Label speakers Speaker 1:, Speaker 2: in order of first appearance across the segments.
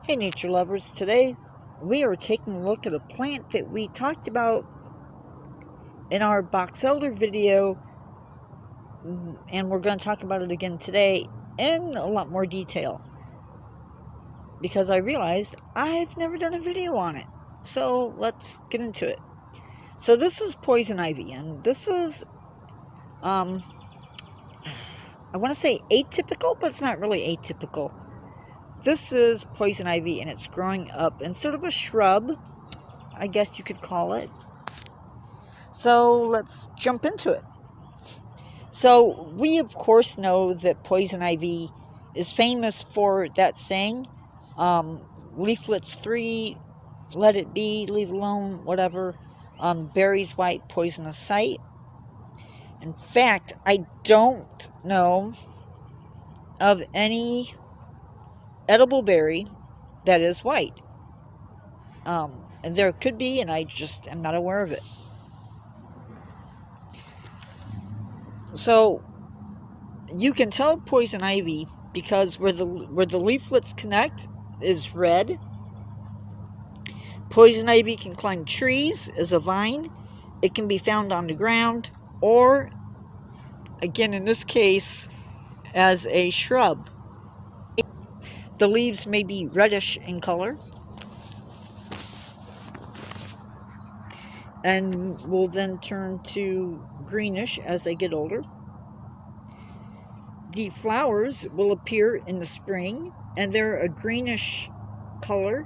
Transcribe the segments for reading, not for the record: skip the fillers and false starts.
Speaker 1: Hey nature lovers, today we are taking a look at a plant that we talked about in our box elder video, and we're going to talk about it again today in a lot more detail because I realized I've never done a video on it. So let's get into it. So this is poison ivy, and this is I want to say atypical, but it's not really atypical. This is poison ivy, and it's growing up in sort of a shrub, I guess you could call it. So let's jump into it. So we of course know that poison ivy is famous for that saying, leaflets 3, let it be, leave alone, whatever, berries white, poisonous sight. In fact, I don't know of any edible berry that is white. And there could be, and I just am not aware of it. So you can tell poison ivy because where the leaflets connect is red. Poison ivy can climb trees as a vine. It can be found on the ground, or again in this case as a shrub. The leaves may be reddish in color and will then turn to greenish as they get older. The flowers will appear in the spring, and they're a greenish color.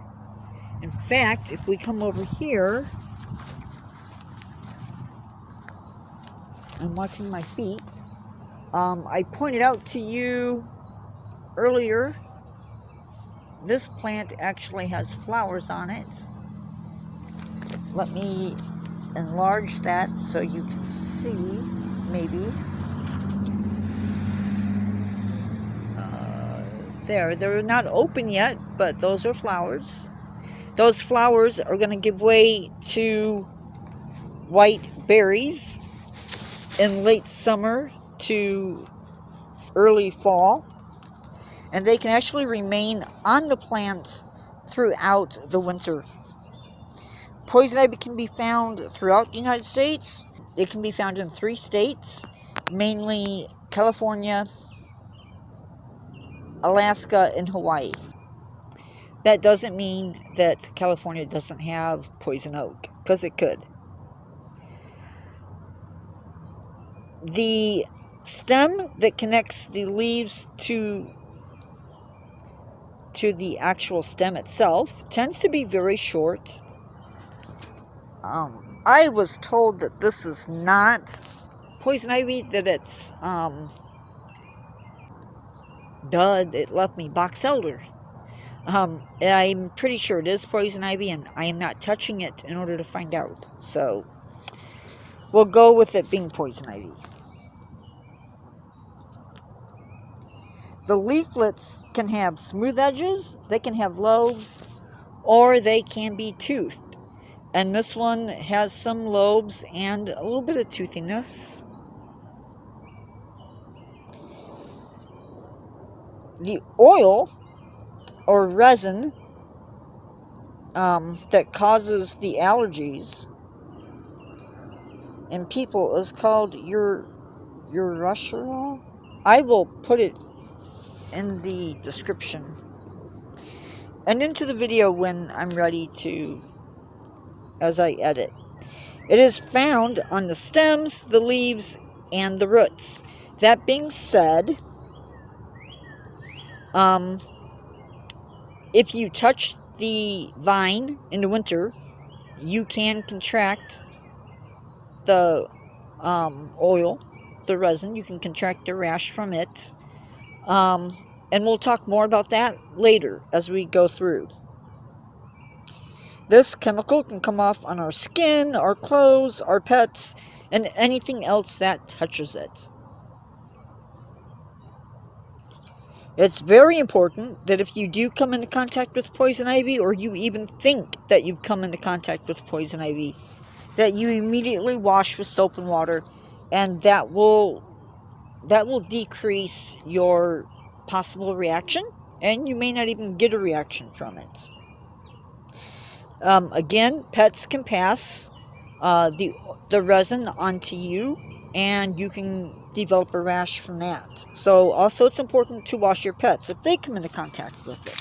Speaker 1: In fact, if we come over here, I'm watching my feet. I pointed out to you earlier, this plant actually has flowers on it. Let me enlarge that so you can see, maybe. They're not open yet, but those are flowers. Those flowers are going to give way to white berries in late summer to early fall. And they can actually remain on the plants throughout the winter. Poison ivy can be found throughout the United States. It can be found in 3 states, mainly California, Alaska, and Hawaii. That doesn't mean that California doesn't have poison oak, because it could. The stem that connects the leaves to the actual stem itself tends to be very short. I was told that this is not poison ivy, that it's it left me box elder. I'm pretty sure it is poison ivy, and I am not touching it in order to find out. So we'll go with it being poison ivy. The leaflets can have smooth edges, they can have lobes, or they can be toothed. And this one has some lobes and a little bit of toothiness. The oil or resin that causes the allergies in people is called urushiol. I will put it in the description and into the video when I'm ready to, as I edit. It is found on the stems, the leaves, and the roots. That being said, if you touch the vine in the winter, you can contract the oil, the resin. You can contract a rash from it. And we'll talk more about that later as we go through. This chemical can come off on our skin, our clothes, our pets, and anything else that touches it. It's very important that if you do come into contact with poison ivy, or you even think that you've come into contact with poison ivy, that you immediately wash with soap and water, and that will decrease your possible reaction. and you may not even get a reaction from it. Again, pets can pass the resin onto you, and you can develop a rash from that. So also it's important to wash your pets if they come into contact with it.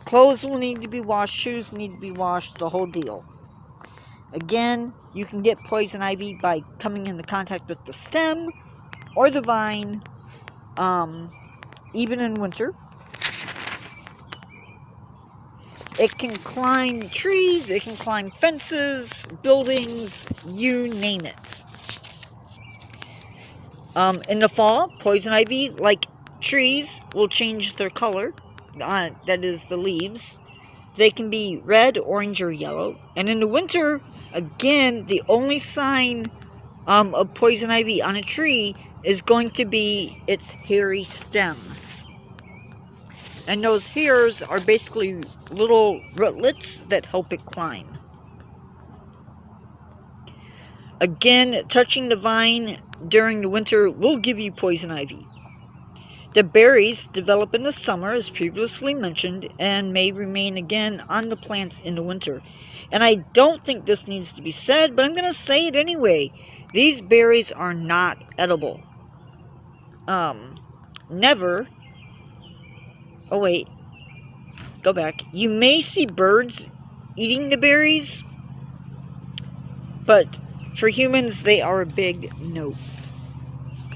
Speaker 1: Clothes will need to be washed, shoes need to be washed, the whole deal. Again, you can get poison ivy by coming into contact with the stem or the vine, even in winter. It can climb trees, it can climb fences, buildings, you name it. In the fall, poison ivy, like trees, will change their color. That is, the leaves. They can be red, orange, or yellow. And in the winter, again, the only sign of poison ivy on a tree is going to be its hairy stem. And those hairs are basically little rootlets that help it climb. Again, touching the vine during the winter will give you poison ivy. The berries develop in the summer, as previously mentioned, and may remain again on the plants in the winter. And I don't think this needs to be said, but I'm going to say it anyway. These berries are not edible. Never. Oh, wait. Go back. You may see birds eating the berries, but for humans, they are a big no.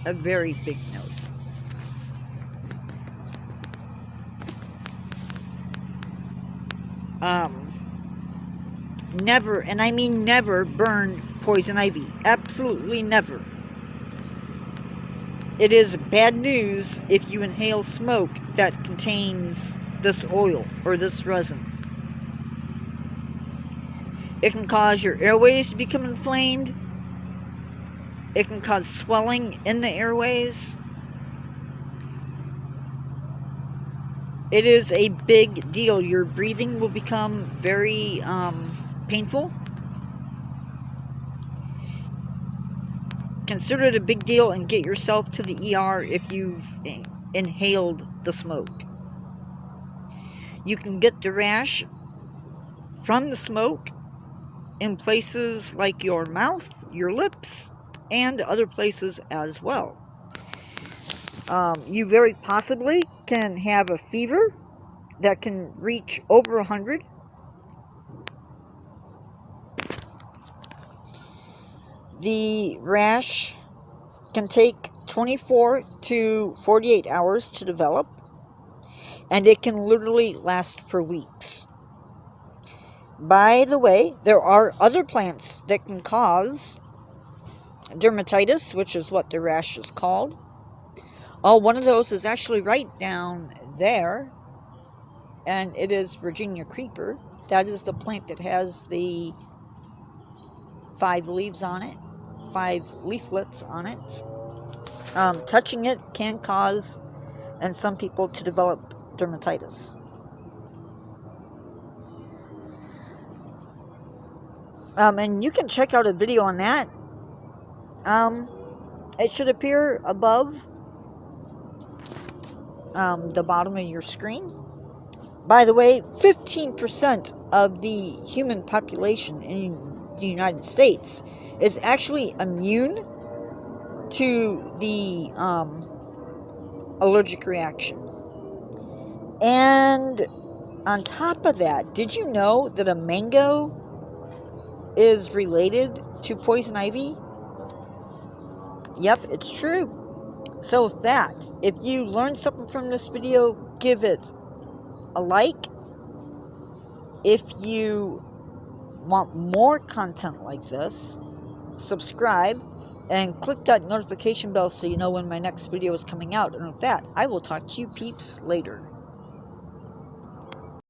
Speaker 1: A very big no. Never, and I mean never, burn poison ivy. Absolutely never. It is bad news if you inhale smoke that contains this oil or this resin. It can cause your airways to become inflamed. It can cause swelling in the airways. It is a big deal. Your breathing will become very painful. Consider it a big deal and get yourself to the ER if you've inhaled the smoke. You can get the rash from the smoke in places like your mouth, your lips, and other places as well. You very possibly can have a fever that can reach over 100. The rash can take 24 to 48 hours to develop, and it can literally last for weeks. By the way, there are other plants that can cause dermatitis, which is what the rash is called. Oh, one of those is actually right down there, and it is Virginia creeper. That is the plant that has the 5 leaves on it, 5 leaflets on it. Touching it can cause, and some people, to develop dermatitis. And you can check out a video on that. It should appear above the bottom of your screen. By the way, 15% of the human population in the United States is actually immune to the allergic reaction. And on top of that, did you know that a mango is related to poison ivy? Yep, it's true. So if you learned something from this video, give it a like. If you want more content like this, subscribe and click that notification bell so you know when my next video is coming out. And with that, I will talk to you peeps later.